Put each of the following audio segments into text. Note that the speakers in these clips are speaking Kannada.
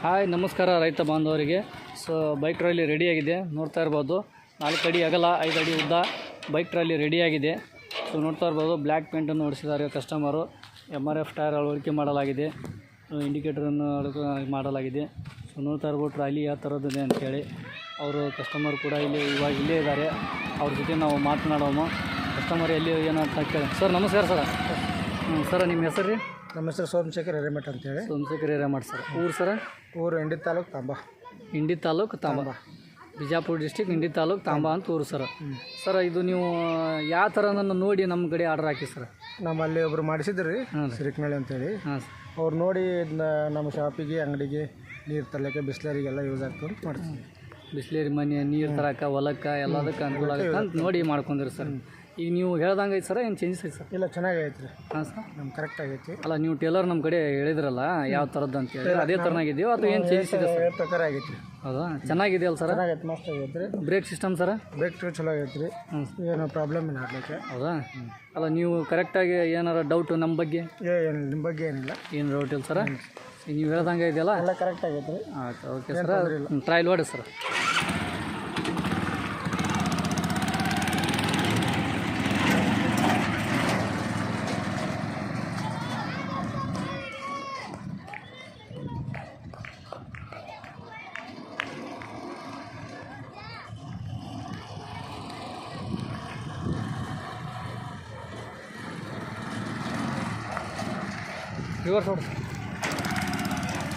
ಹಾಯ್ ನಮಸ್ಕಾರ ರೈತ ಬಾಂಧವರಿಗೆ. ಸೊ ಬೈಕ್ ಟ್ರಾಲಿ ರೆಡಿಯಾಗಿದೆ, ನೋಡ್ತಾ ಇರ್ಬೋದು. 4 ಅಡಿ ಅಗಲ 5 ಅಡಿ ಉದ್ದ ಬೈಕ್ ಟ್ರಾಲಿ ರೆಡಿಯಾಗಿದೆ. ಸೊ ನೋಡ್ತಾ ಇರ್ಬೋದು, ಬ್ಲ್ಯಾಕ್ ಪೇಂಟನ್ನು ಹೊಡಿಸಿದ್ದಾರೆ ಕಸ್ಟಮರು. MRF ಟೈರ್ ಅಳವಡಿಕೆ ಮಾಡಲಾಗಿದೆ, ಇಂಡಿಕೇಟರನ್ನು ಮಾಡಲಾಗಿದೆ. ಸೊ ನೋಡ್ತಾ ಇರ್ಬೋದು ಟ್ರಾಲಿ ಯಾವ ಥರದ್ದಿದೆ ಅಂಥೇಳಿ. ಅವರು ಕಸ್ಟಮರ್ ಕೂಡ ಇಲ್ಲೇ ಇದ್ದಾರೆ. ಅವ್ರ ಜೊತೆ ನಾವು ಮಾತನಾಡೋಣ. ಕಸ್ಟಮರ್ ಎಲ್ಲಿ ಏನಂತ ಕೇಳಿ. ಸರ್ ನಮಸ್ಕಾರ ಸರ್. ಸರ್ ನಿಮ್ಮ ಹೆಸರು ರೀ? ನಮ್ಮ ಹೆಸರು ಸೋಮಶೇಖರ್ ಹಿರೇಮಠ ಅಂತೇಳಿ. ಸೋಮಶೇಖರ್ ಹಿರೇಮಠ ಸರ್. ಊರು ಸರ? ಊರು ಇಂಡಿ ತಾಲೂಕು ತಾಂಬಾ. ಇಂಡಿ ತಾಲೂಕು ತಾಂಬಾ, ಬಿಜಾಪುರ ಡಿಸ್ಟಿಕ್ ಇಂಡಿ ತಾಲೂಕು ತಾಂಬಾ ಅಂತ ಊರು ಸರ್. ಸರ್ ಇದು ನೀವು ಯಾವ ಥರ ನನ್ನ ನೋಡಿ ನಮ್ಮ ಕಡೆ ಆರ್ಡರ್ ಹಾಕಿ ಸರ್? ನಮ್ಮಲ್ಲಿ ಒಬ್ಬರು ಮಾಡಿಸಿದ್ರು ರೀ, ಸಿರಿಕ್ನಳ್ಳಿ ಅಂತೇಳಿ. ಅವ್ರು ನೋಡಿ ನಮ್ಮ ಶಾಪಿಗೆ, ಅಂಗಡಿಗೆ, ನೀರು ತರಲಿಕ್ಕೆ, ಬಿಸ್ಲರಿಗೆಲ್ಲ ಯೂಸ್ ಆಗ್ತದೆ ಮಾಡ್ತೀವಿ. ಬಿಸ್ಲೇರಿ ಮನೆ ನೀರು ತರಕ್ಕೆ, ಹೊಲಕ್ಕೆ ಎಲ್ಲದಕ್ಕೆ ಅನುಕೂಲ ಆಗುತ್ತೆ ಅಂತ ನೋಡಿ ಮಾಡ್ಕೊಂಡ್ರಿ ಸರ್. ಈಗ ನೀವು ಹೇಳ್ದಂಗೆ ಐತೆ ಸರ್, ಏನು ಚೇಂಜಸ್ ಐತೆ ಸರ್? ಇಲ್ಲ, ಚೆನ್ನಾಗೈತೆ ರೀ. ಹಾಂ ಸರ್, ನಮ್ಮ ಕರೆಕ್ಟ್ ಆಗೈತಿ. ಅಲ್ಲ ನೀವು ಟೇಲರ್ ನಮ್ಮ ಕಡೆ ಹೇಳಿದ್ರಲ್ಲ ಯಾವ ಥರದ್ದು ಅಂತ ಹೇಳಿ, ಅದೇ ಥರನಾಗಿದೆಯೋ ಅಥವಾ ಏನು ಚೇಂಜಸ್ ಇದೆ ಸರ್? ಪ್ರಕಾರ ಆಗೈತೆ ರೀ. ಹೌದಾ, ಚೆನ್ನಾಗಿದೆಯಲ್ಲ ಸರ್? ಚೆನ್ನಾಗೈತೆ, ಮಸ್ತ್ ಆಗೈತೆ ರೀ. Break system sir? ಬ್ರೇಕ್ ಚಲೋ ಆಗೈತೆ ರೀ. ಏನೋ ಪ್ರಾಬ್ಲಮ್ ಇಲ್ಲ ಆಗ್ಲಿಕ್ಕೆ. ಹೌದಾ, ಅಲ್ಲ ನೀವು ಕರೆಕ್ಟಾಗಿ ಏನಾರ ಡೌಟು ನಮ್ಮ ಬಗ್ಗೆ? ಏನಿಲ್ಲ, ನಿಮ್ಮ ಬಗ್ಗೆ ಏನಿಲ್ಲ. ಏನು ಡೌಟ್ ಇಲ್ಲ ಸರ್? ನೀವು ಹೇಳ್ದಂಗೆ ಇದೆಯಲ್ಲ? ಎಲ್ಲ ಕರೆಕ್ಟ್ ಆಗೈತೆ ರೀ. ಆಯ್ತು, ಓಕೆ ಸರ್. ಟ್ರಯಲ್ ನೋಡಿ ಸರ್. ರಿವರ್ಸ್ ಹೊಡ್ರಿ,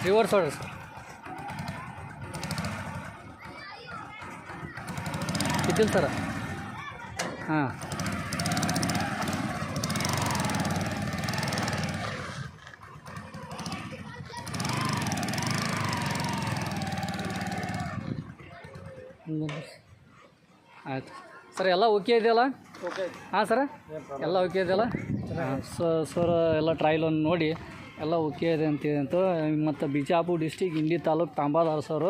ರಿವರ್ಸ್ ಹೊಡ್ರಿ ಸರ್. ಇದ್ದಿಲ್ಲ ಸರ? ಹಾಂ, ಆಯ್ತು ಸರ್. ಎಲ್ಲ ಓಕೆ ಇದೆಯಲ್ಲ? ಹಾಂ ಸರ, ಎಲ್ಲ ಓಕೆ ಇದೆಯಲ್ಲ? ಸರ್ ಎಲ್ಲ ಟ್ರಯಲ್ ಒಂದು ನೋಡಿ ಎಲ್ಲ ಓಕೆ ಇದೆ ಅಂತ. ಮತ್ತು ಬಿಜಾಪುರ ಡಿಸ್ಟಿಕ್ ಇಂಡಿ ತಾಲೂಕು ತಾಂಬಾದಾರ ಸರು.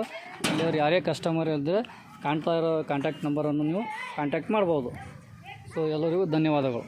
ಇಲ್ಲಿಯವ್ರು ಯಾರೇ ಕಸ್ಟಮರ್ ಇದ್ದರೆ ಕಾಣ್ತಾ ಇರೋ ಕಾಂಟ್ಯಾಕ್ಟ್ ನಂಬರನ್ನು ನೀವು ಕಾಂಟ್ಯಾಕ್ಟ್ ಮಾಡ್ಬೋದು. ಸೊ ಎಲ್ಲರಿಗೂ ಧನ್ಯವಾದಗಳು.